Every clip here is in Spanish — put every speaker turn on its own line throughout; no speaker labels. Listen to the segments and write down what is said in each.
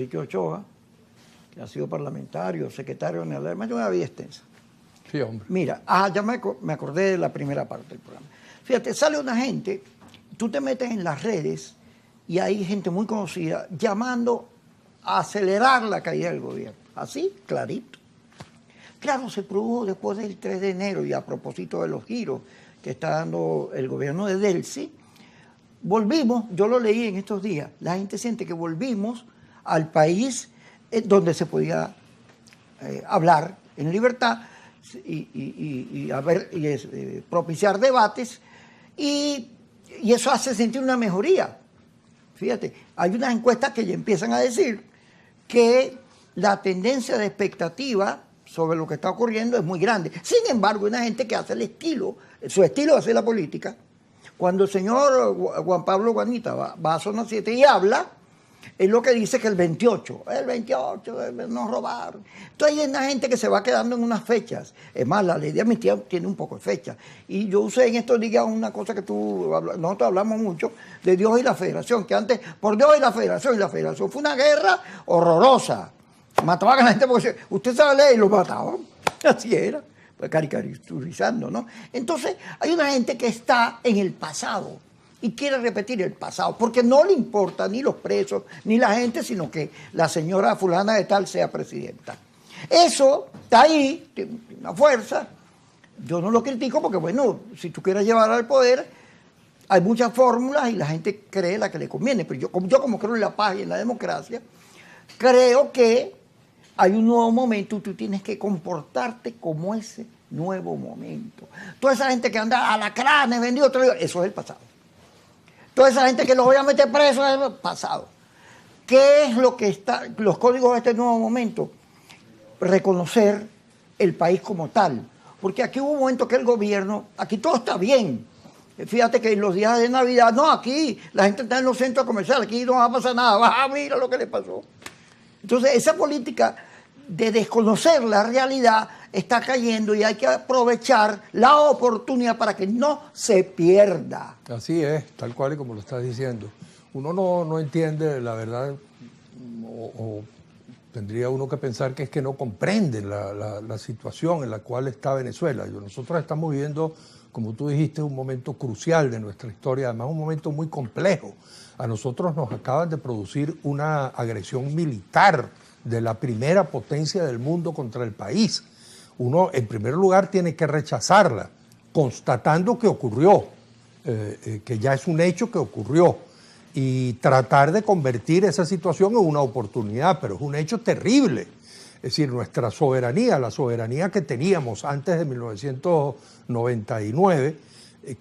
Enrique Ochoa, que ha sido parlamentario, secretario general, me una vida extensa.
Sí, hombre.
Mira, ya me acordé de la primera parte del programa. Fíjate, sale una gente, tú te metes en las redes y hay gente muy conocida llamando a acelerar la caída del gobierno. Así, clarito. Claro, se produjo después del 3 de enero y a propósito de los giros que está dando el gobierno de Delcy, volvimos, yo lo leí en estos días, la gente siente que volvimos al país donde se podía hablar en libertad y propiciar debates y eso hace sentir una mejoría. Fíjate, hay unas encuestas que ya empiezan a decir que la tendencia de expectativa sobre lo que está ocurriendo es muy grande. Sin embargo, hay una gente que hace su estilo de hacer la política. Cuando el señor Juan Pablo Guanita va a Zona 7 y habla, es lo que dice que el 28 nos robaron. Entonces hay una gente que se va quedando en unas fechas. Es más, la ley de amnistía tiene un poco de fecha. Y yo usé en estos días una cosa que nosotros hablamos mucho, de Dios y la Federación, que antes, por Dios y la Federación fue una guerra horrorosa. Mataban a la gente porque usted sabe la ley y lo mataban. Así era, pues caricaturizando, ¿no? Entonces hay una gente que está en el pasado y quiere repetir el pasado, porque no le importa ni los presos, ni la gente, sino que la señora fulana de tal sea presidenta. Eso está ahí, tiene una fuerza. Yo no lo critico porque, bueno, si tú quieres llevar al poder, hay muchas fórmulas y la gente cree la que le conviene. Pero yo como creo en la paz y en la democracia, creo que hay un nuevo momento y tú tienes que comportarte como ese nuevo momento. Toda esa gente que anda alacranes, vendido, eso es el pasado. Toda esa gente que los voy a meter presos es el pasado. ¿Qué es lo que está, los códigos de este nuevo momento? Reconocer el país como tal. Porque aquí hubo un momento que el gobierno, aquí todo está bien. Fíjate que en los días de Navidad, no, aquí la gente está en los centros comerciales, aquí no va a pasar nada, mira lo que le pasó. Entonces esa política de desconocer la realidad está cayendo y hay que aprovechar la oportunidad para que no se pierda.
Así es, tal cual y como lo estás diciendo. Uno no entiende la verdad, o tendría uno que pensar que es que no comprende la situación en la cual está Venezuela. Nosotros estamos viviendo, como tú dijiste, un momento crucial de nuestra historia, además un momento muy complejo. A nosotros nos acaban de producir una agresión militar de la primera potencia del mundo contra el país. Uno, en primer lugar, tiene que rechazarla, constatando que ocurrió, que ya es un hecho que ocurrió, y tratar de convertir esa situación en una oportunidad, pero es un hecho terrible. Es decir, nuestra soberanía, la soberanía que teníamos antes de 1999,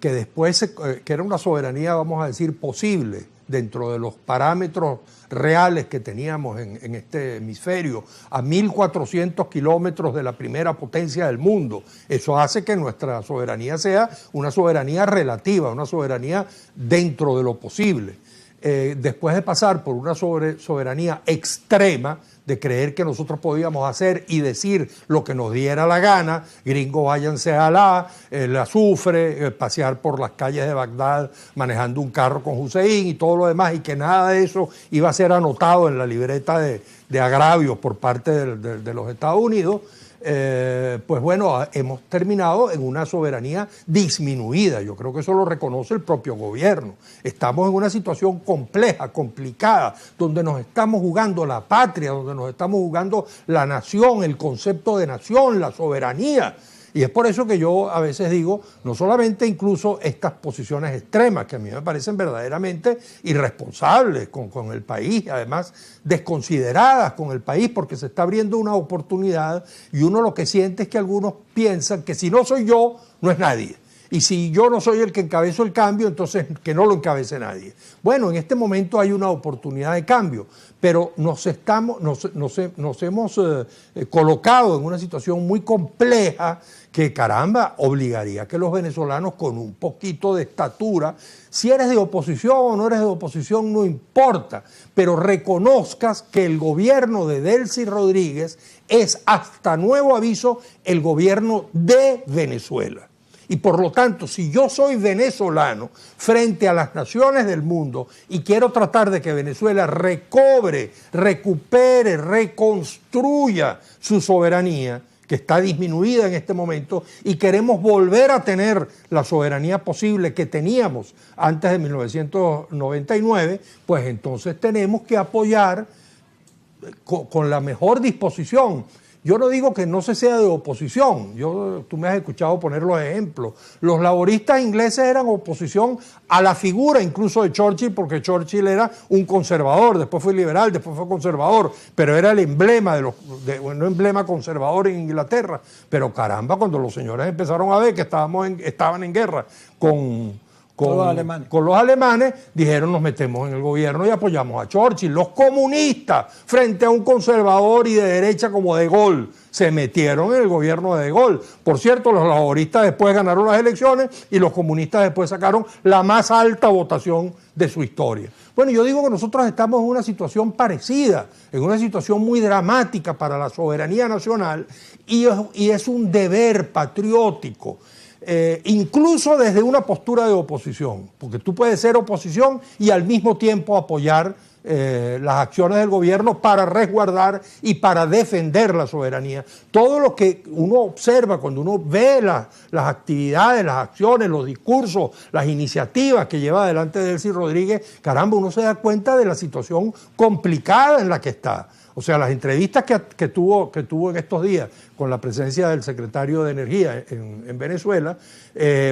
que después, que era una soberanía, vamos a decir, posible, dentro de los parámetros reales que teníamos en este hemisferio, a 1.400 kilómetros de la primera potencia del mundo. Eso hace que nuestra soberanía sea una soberanía relativa, una soberanía dentro de lo posible. Después de pasar por una soberanía extrema, de creer que nosotros podíamos hacer y decir lo que nos diera la gana, gringos váyanse a el azufre, pasear por las calles de Bagdad manejando un carro con Hussein y todo lo demás, y que nada de eso iba a ser anotado en la libreta de agravios por parte de los Estados Unidos, pues bueno, hemos terminado en una soberanía disminuida. Yo creo que eso lo reconoce el propio gobierno. Estamos en una situación compleja, complicada, donde nos estamos jugando la patria, donde nos estamos jugando la nación, el concepto de nación, la soberanía. Y es por eso que yo a veces digo, no solamente incluso estas posiciones extremas, que a mí me parecen verdaderamente irresponsables con el país, además desconsideradas con el país, porque se está abriendo una oportunidad y uno lo que siente es que algunos piensan que si no soy yo, no es nadie. Y si yo no soy el que encabezo el cambio, entonces que no lo encabece nadie. Bueno, en este momento hay una oportunidad de cambio, pero nos hemos colocado en una situación muy compleja que, caramba, obligaría a que los venezolanos con un poquito de estatura, si eres de oposición o no eres de oposición, no importa, pero reconozcas que el gobierno de Delcy Rodríguez es, hasta nuevo aviso, el gobierno de Venezuela. Y por lo tanto, si yo soy venezolano frente a las naciones del mundo y quiero tratar de que Venezuela recobre, recupere, reconstruya su soberanía, que está disminuida en este momento, y queremos volver a tener la soberanía posible que teníamos antes de 1999, pues entonces tenemos que apoyar con la mejor disposición. Yo no digo que no se sea de oposición, tú me has escuchado poner los ejemplos. Los laboristas ingleses eran oposición a la figura incluso de Churchill, porque Churchill era un conservador, después fue liberal, después fue conservador, pero era el emblema un emblema conservador en Inglaterra. Pero caramba, cuando los señores empezaron a ver que estaban en guerra con los alemanes, dijeron nos metemos en el gobierno y apoyamos a Churchill. Los comunistas, frente a un conservador y de derecha como De Gaulle, se metieron en el gobierno de De Gaulle. Por cierto, los laboristas después ganaron las elecciones y los comunistas después sacaron la más alta votación de su historia. Bueno, yo digo que nosotros estamos en una situación parecida, en una situación muy dramática para la soberanía nacional, y es un deber patriótico. Incluso desde una postura de oposición, porque tú puedes ser oposición y al mismo tiempo apoyar las acciones del gobierno para resguardar y para defender la soberanía. Todo lo que uno observa cuando uno ve las actividades, las acciones, los discursos, las iniciativas que lleva adelante Delcy Rodríguez, caramba, uno se da cuenta de la situación complicada en la que está. O sea, las entrevistas que tuvo en estos días con la presencia del secretario de Energía en Venezuela,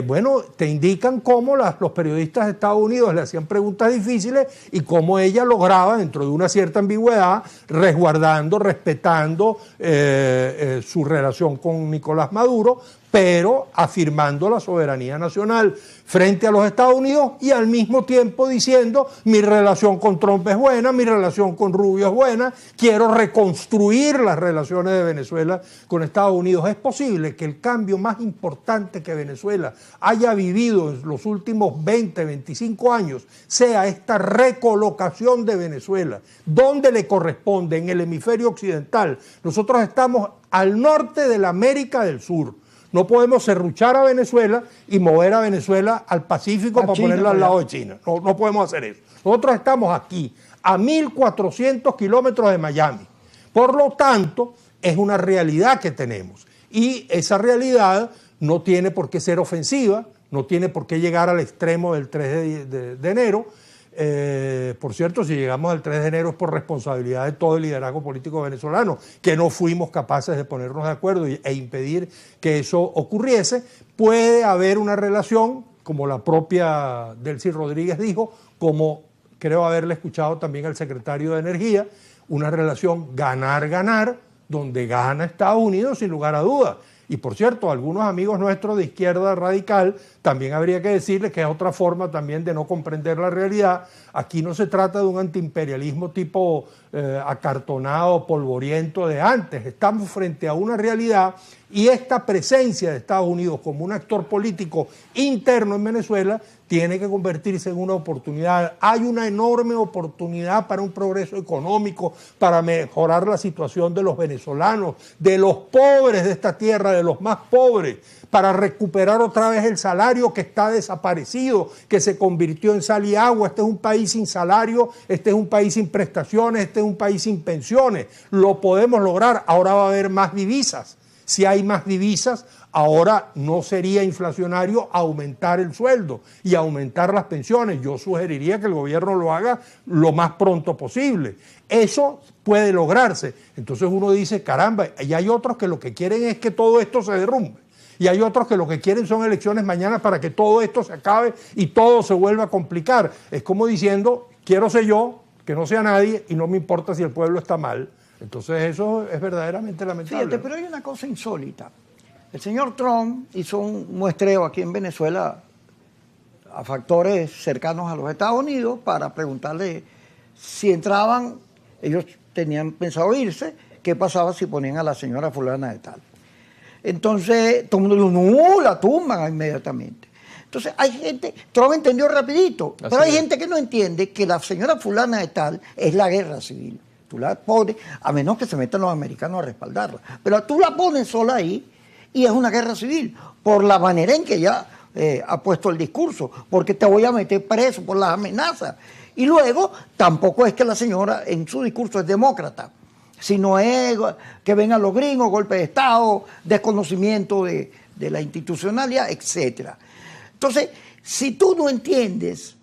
bueno, te indican cómo los periodistas de Estados Unidos le hacían preguntas difíciles y cómo ella lograba, dentro de una cierta ambigüedad, resguardando, respetando su relación con Nicolás Maduro, pero afirmando la soberanía nacional frente a los Estados Unidos y al mismo tiempo diciendo mi relación con Trump es buena, mi relación con Rubio es buena, quiero reconstruir las relaciones de Venezuela con Estados Unidos. Es posible que el cambio más importante que Venezuela haya vivido en los últimos 20, 25 años sea esta recolocación de Venezuela, donde le corresponde, en el hemisferio occidental. Nosotros estamos al norte de la América del Sur. No podemos serruchar a Venezuela y mover a Venezuela al Pacífico para ponerla al lado de China. No podemos hacer eso. Nosotros estamos aquí, a 1.400 kilómetros de Miami. Por lo tanto, es una realidad que tenemos. Y esa realidad no tiene por qué ser ofensiva, no tiene por qué llegar al extremo del 3 de enero. Por cierto, si llegamos al 3 de enero es por responsabilidad de todo el liderazgo político venezolano, que no fuimos capaces de ponernos de acuerdo e impedir que eso ocurriese. Puede haber una relación, como la propia Delcy Rodríguez dijo, como creo haberle escuchado también al secretario de Energía, una relación ganar-ganar, donde gana Estados Unidos sin lugar a dudas. Y por cierto, algunos amigos nuestros de izquierda radical, también habría que decirles que es otra forma también de no comprender la realidad. Aquí no se trata de un antiimperialismo tipo acartonado, polvoriento de antes. Estamos frente a una realidad y esta presencia de Estados Unidos como un actor político interno en Venezuela tiene que convertirse en una oportunidad. Hay una enorme oportunidad para un progreso económico, para mejorar la situación de los venezolanos, de los pobres de esta tierra, de los más pobres, para recuperar otra vez el salario que está desaparecido, que se convirtió en sal y agua. Este es un país sin salario, este es un país sin prestaciones, este es un país sin pensiones. Lo podemos lograr. Ahora va a haber más divisas. Si hay más divisas, ahora no sería inflacionario aumentar el sueldo y aumentar las pensiones. Yo sugeriría que el gobierno lo haga lo más pronto posible. Eso puede lograrse. Entonces uno dice, caramba, y hay otros que lo que quieren es que todo esto se derrumbe. Y hay otros que lo que quieren son elecciones mañana para que todo esto se acabe y todo se vuelva a complicar. Es como diciendo, quiero ser yo, que no sea nadie, y no me importa si el pueblo está mal. Entonces eso es verdaderamente lamentable.
Fíjate, pero hay una cosa insólita. El señor Trump hizo un muestreo aquí en Venezuela a factores cercanos a los Estados Unidos para preguntarle si entraban, ellos tenían pensado irse, qué pasaba si ponían a la señora fulana de tal. Entonces todo el mundo dijo, no, la tumban inmediatamente. Entonces hay gente, Trump entendió rapidito, pero hay gente que no entiende que la señora fulana de tal es la guerra civil. Tú la pones, a menos que se metan los americanos a respaldarla, pero tú la pones sola ahí Y es una guerra civil, por la manera en que ella ha puesto el discurso, porque te voy a meter preso por las amenazas. Y luego, tampoco es que la señora en su discurso es demócrata, sino es que vengan los gringos, golpe de Estado, desconocimiento de la institucionalidad, etc. Entonces, si tú no entiendes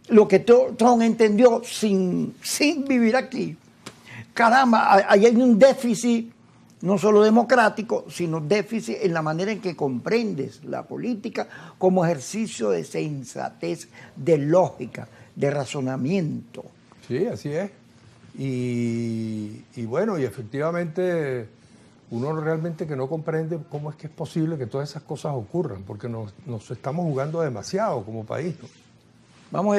lo que Trump entendió sin vivir aquí, caramba, ahí hay un déficit no solo democrático, sino déficit en la manera en que comprendes la política como ejercicio de sensatez, de lógica, de razonamiento.
Sí, así es. Y bueno, y efectivamente uno realmente que no comprende cómo es que es posible que todas esas cosas ocurran, porque nos estamos jugando demasiado como país, ¿no?
Vamos a